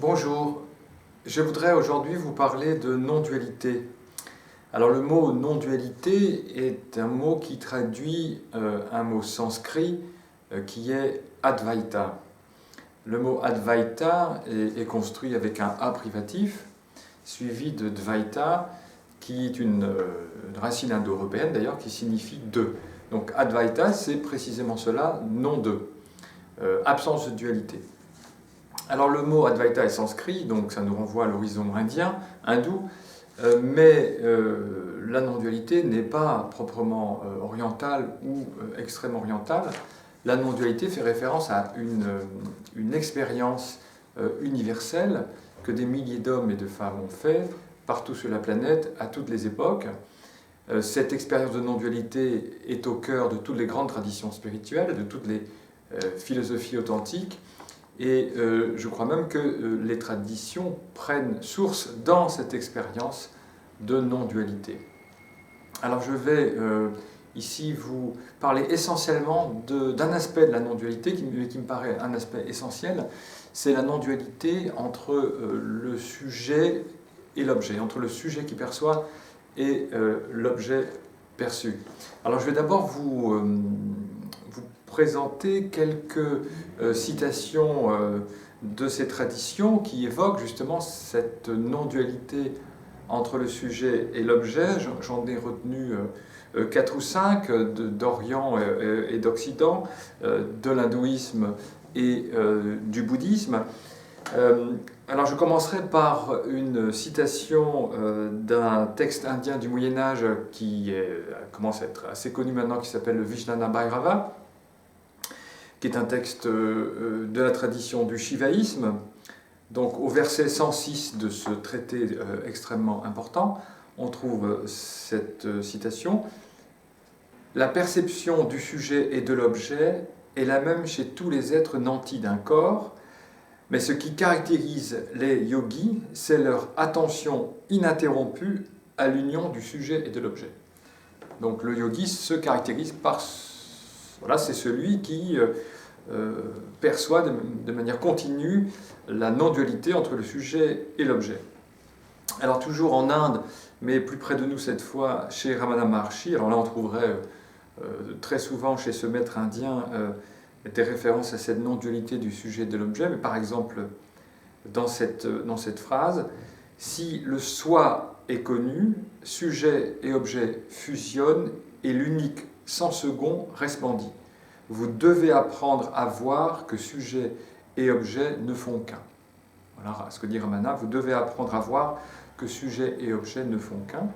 Bonjour, je voudrais aujourd'hui vous parler de non-dualité. Alors le mot non-dualité est un mot qui traduit un mot sanskrit qui est Advaita. Le mot Advaita est construit avec un A privatif suivi de Dvaita qui est une racine indo-européenne d'ailleurs qui signifie deux. Donc Advaita c'est précisément cela, non deux, absence de dualité. Alors le mot Advaita est sanskrit, donc ça nous renvoie à l'horizon indien, hindou, mais la non-dualité n'est pas proprement orientale ou extrême orientale. La non-dualité fait référence à une expérience universelle que des milliers d'hommes et de femmes ont fait partout sur la planète, à toutes les époques. Cette expérience de non-dualité est au cœur de toutes les grandes traditions spirituelles, de toutes les philosophies authentiques. Et je crois même que les traditions prennent source dans cette expérience de non-dualité. Alors je vais ici vous parler essentiellement d'un aspect de la non-dualité qui me paraît un aspect essentiel, c'est la non-dualité entre le sujet et l'objet, entre le sujet qui perçoit et l'objet perçu. Alors je vais d'abord vous présenter quelques citations de ces traditions qui évoquent justement cette non-dualité entre le sujet et l'objet. J'en ai retenu 4 ou 5 d'Orient et d'Occident, de l'hindouisme et du bouddhisme. Alors je commencerai par une citation d'un texte indien du Moyen-Âge qui commence à être assez connu maintenant, qui s'appelle le Vijnana Bhairava, qui est un texte de la tradition du shivaïsme. Donc au verset 106 de ce traité extrêmement important, on trouve cette citation. « La perception du sujet et de l'objet est la même chez tous les êtres nantis d'un corps, mais ce qui caractérise les yogis, c'est leur attention ininterrompue à l'union du sujet et de l'objet. » Donc le yogi se caractérise par... Voilà, c'est celui qui perçoit de manière continue la non-dualité entre le sujet et l'objet. Alors toujours en Inde, mais plus près de nous cette fois, chez Ramana Maharshi, alors là on trouverait très souvent chez ce maître indien des références à cette non-dualité du sujet et de l'objet, mais par exemple dans cette phrase, « Si le soi est connu, sujet et objet fusionnent et l'unique sans second resplendit. Vous devez apprendre à voir que sujet et objet ne font qu'un. » Voilà ce que dit Ramana, vous devez apprendre à voir que sujet et objet ne font qu'un.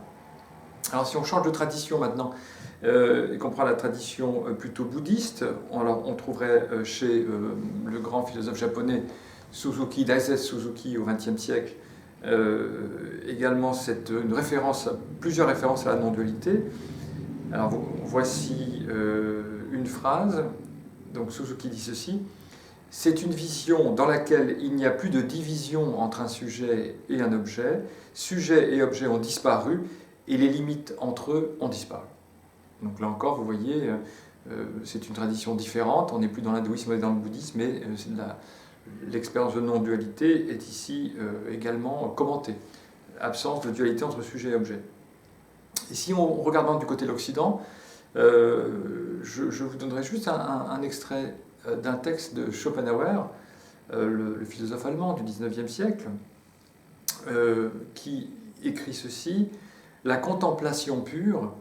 Alors si on change de tradition maintenant, et qu'on prend la tradition plutôt bouddhiste, alors on trouverait chez le grand philosophe japonais Suzuki, Daisetsu Suzuki au XXe siècle, également plusieurs références à la non-dualité. Alors voici une phrase, donc Suzuki dit ceci, « C'est une vision dans laquelle il n'y a plus de division entre un sujet et un objet, sujet et objet ont disparu et les limites entre eux ont disparu. » Donc là encore, vous voyez, c'est une tradition différente, on n'est plus dans l'hindouisme et dans le bouddhisme, mais l'expérience de non-dualité est ici également commentée. Absence de dualité entre sujet et objet. Et si on regarde du côté de l'Occident, je vous donnerai juste un extrait d'un texte de Schopenhauer, le philosophe allemand du XIXe siècle, qui écrit ceci, « La contemplation pure,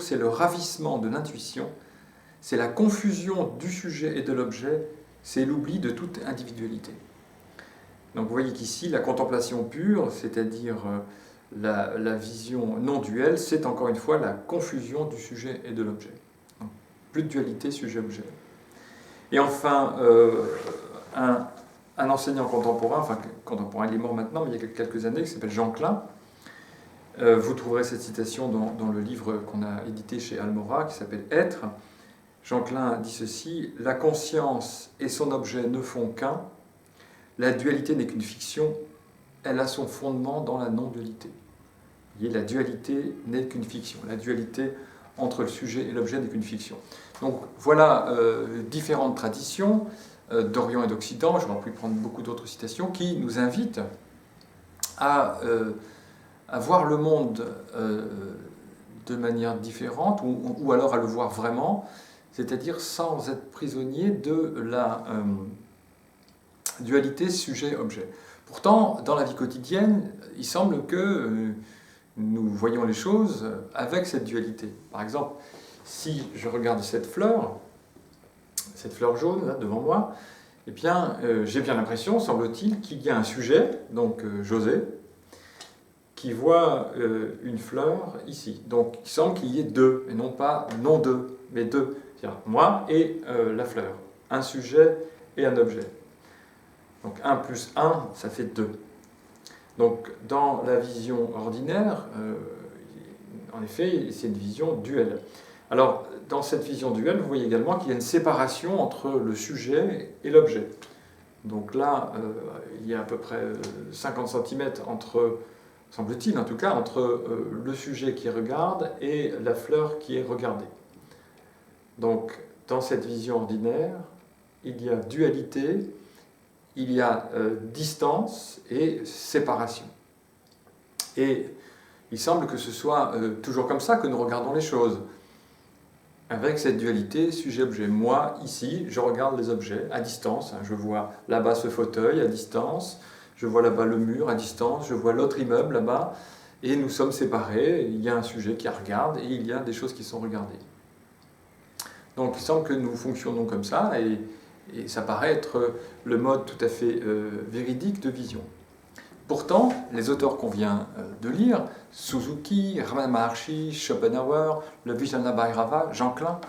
c'est le ravissement de l'intuition, c'est la confusion du sujet et de l'objet, c'est l'oubli de toute individualité. » Donc vous voyez qu'ici, la contemplation pure, c'est-à-dire la vision non duelle, c'est encore une fois la confusion du sujet et de l'objet. Plus de dualité sujet-objet. Et enfin, un enseignant contemporain, il est mort maintenant, mais il y a quelques années, qui s'appelle Jean Klein. Vous trouverez cette citation dans le livre qu'on a édité chez Almora, qui s'appelle « Être ». Jean Klein dit ceci, « La conscience et son objet ne font qu'un. La dualité n'est qu'une fiction. Elle a son fondement dans la non-dualité. » Vous voyez, la dualité n'est qu'une fiction. La dualité entre le sujet et l'objet n'est qu'une fiction. Donc voilà différentes traditions d'Orient et d'Occident, j'aurais pu prendre beaucoup d'autres citations, qui nous invitent à voir le monde de manière différente, ou alors à le voir vraiment, c'est-à-dire sans être prisonnier de la dualité sujet-objet. Pourtant, dans la vie quotidienne, il semble que nous voyons les choses avec cette dualité. Par exemple, si je regarde cette fleur jaune là, devant moi, eh bien, j'ai bien l'impression, semble-t-il, qu'il y a un sujet, donc José, qui voit une fleur ici. Donc il semble qu'il y ait deux, et non pas non deux, mais deux. C'est-à-dire moi et la fleur. Un sujet et un objet. Donc 1 plus 1, ça fait 2. Donc dans la vision ordinaire, en effet, c'est une vision duelle. Alors dans cette vision duelle, vous voyez également qu'il y a une séparation entre le sujet et l'objet. Donc là, il y a à peu près 50 cm entre, semble-t-il en tout cas, entre le sujet qui regarde et la fleur qui est regardée. Donc dans cette vision ordinaire, il y a dualité, il y a distance et séparation. Et il semble que ce soit toujours comme ça que nous regardons les choses, avec cette dualité sujet-objet. Moi, ici, je regarde les objets à distance. Je vois là-bas ce fauteuil à distance, je vois là-bas le mur à distance, je vois l'autre immeuble là-bas, et nous sommes séparés. Il y a un sujet qui regarde et il y a des choses qui sont regardées. Donc il semble que nous fonctionnons comme ça, et ça paraît être le mode tout à fait véridique de vision. Pourtant, les auteurs qu'on vient de lire, Suzuki, Ramana Maharshi, Schopenhauer, le Vijnanabhairava, Jean Klein,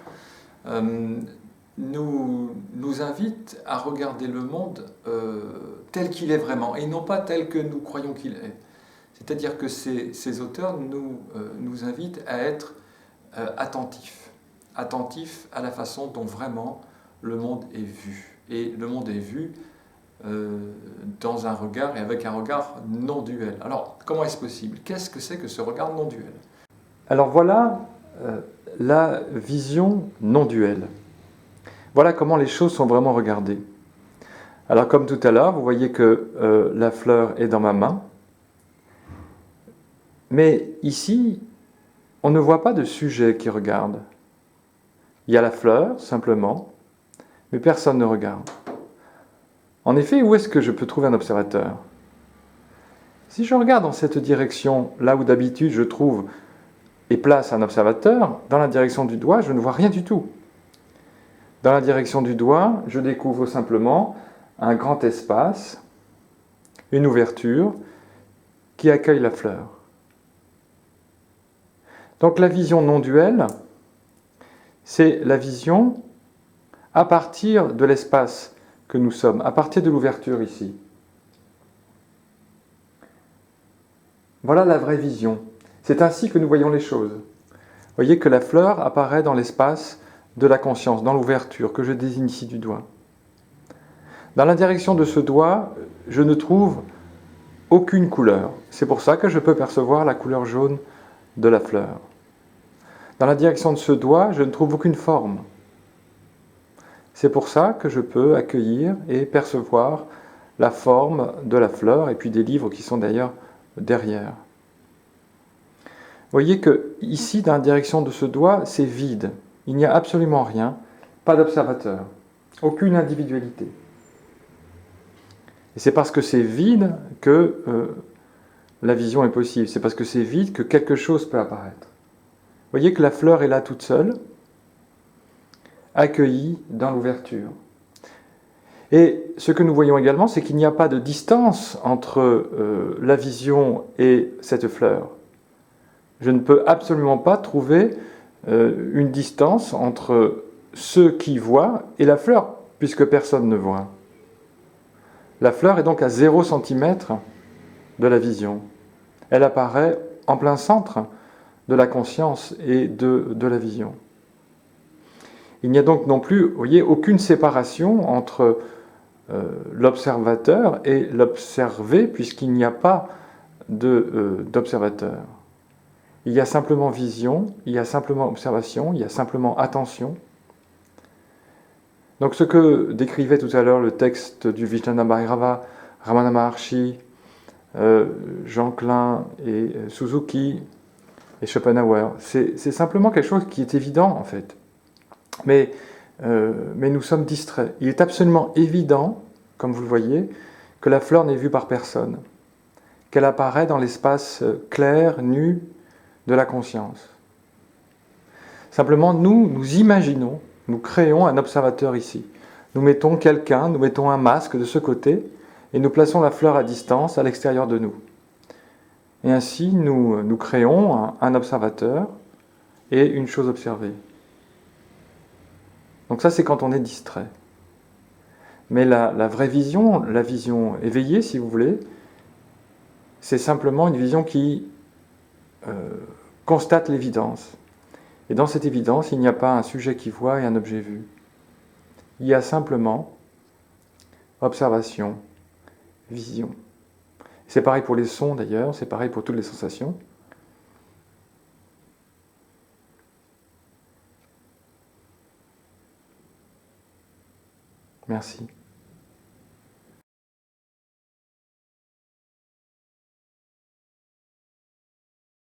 nous invitent à regarder le monde tel qu'il est vraiment, et non pas tel que nous croyons qu'il est. C'est-à-dire que ces auteurs nous invitent à être attentifs à la façon dont vraiment le monde est vu. Et le monde est vu dans un regard, et avec un regard non duel. Alors, comment est-ce possible? Qu'est-ce que c'est que ce regard non duel? Alors voilà la vision non duelle. Voilà comment les choses sont vraiment regardées. Alors comme tout à l'heure, vous voyez que la fleur est dans ma main, mais ici, on ne voit pas de sujet qui regarde. Il y a la fleur, simplement, mais personne ne regarde. En effet, où est-ce que je peux trouver un observateur? Si je regarde dans cette direction, là où d'habitude je trouve et place un observateur, dans la direction du doigt, je ne vois rien du tout. Dans la direction du doigt, je découvre simplement un grand espace, une ouverture qui accueille la fleur. Donc la vision non duelle, c'est la vision à partir de l'espace que nous sommes, à partir de l'ouverture ici. Voilà la vraie vision. C'est ainsi que nous voyons les choses. Vous voyez que la fleur apparaît dans l'espace de la conscience, dans l'ouverture que je désigne ici du doigt. Dans la direction de ce doigt, je ne trouve aucune couleur. C'est pour ça que je peux percevoir la couleur jaune de la fleur. Dans la direction de ce doigt, je ne trouve aucune forme. C'est pour ça que je peux accueillir et percevoir la forme de la fleur, et puis des livres qui sont d'ailleurs derrière. Vous voyez que ici, dans la direction de ce doigt, c'est vide. Il n'y a absolument rien, pas d'observateur, aucune individualité. Et c'est parce que c'est vide que la vision est possible. C'est parce que c'est vide que quelque chose peut apparaître. Vous voyez que la fleur est là toute seule, accueillie dans l'ouverture. Et ce que nous voyons également, c'est qu'il n'y a pas de distance entre la vision et cette fleur. Je ne peux absolument pas trouver une distance entre ceux qui voient et la fleur, puisque personne ne voit. La fleur est donc à 0 cm de la vision. Elle apparaît en plein centre de la conscience et de la vision. Il n'y a donc non plus, vous voyez, aucune séparation entre l'observateur et l'observé, puisqu'il n'y a pas d'observateur. Il y a simplement vision, il y a simplement observation, il y a simplement attention. Donc ce que décrivait tout à l'heure le texte du Vijnanabhairava, Ramana Maharshi, Jean Klein et Suzuki et Schopenhauer, c'est simplement quelque chose qui est évident en fait. Mais nous sommes distraits. Il est absolument évident, comme vous le voyez, que la fleur n'est vue par personne, qu'elle apparaît dans l'espace clair, nu de la conscience. Simplement, nous imaginons, nous créons un observateur ici. Nous mettons quelqu'un, nous mettons un masque de ce côté, et nous plaçons la fleur à distance, à l'extérieur de nous. Et ainsi, nous créons un observateur et une chose observée. Donc ça, c'est quand on est distrait. Mais la vraie vision, la vision éveillée, si vous voulez, c'est simplement une vision qui constate l'évidence. Et dans cette évidence, il n'y a pas un sujet qui voit et un objet vu. Il y a simplement observation, vision. C'est pareil pour les sons d'ailleurs, c'est pareil pour toutes les sensations. Merci.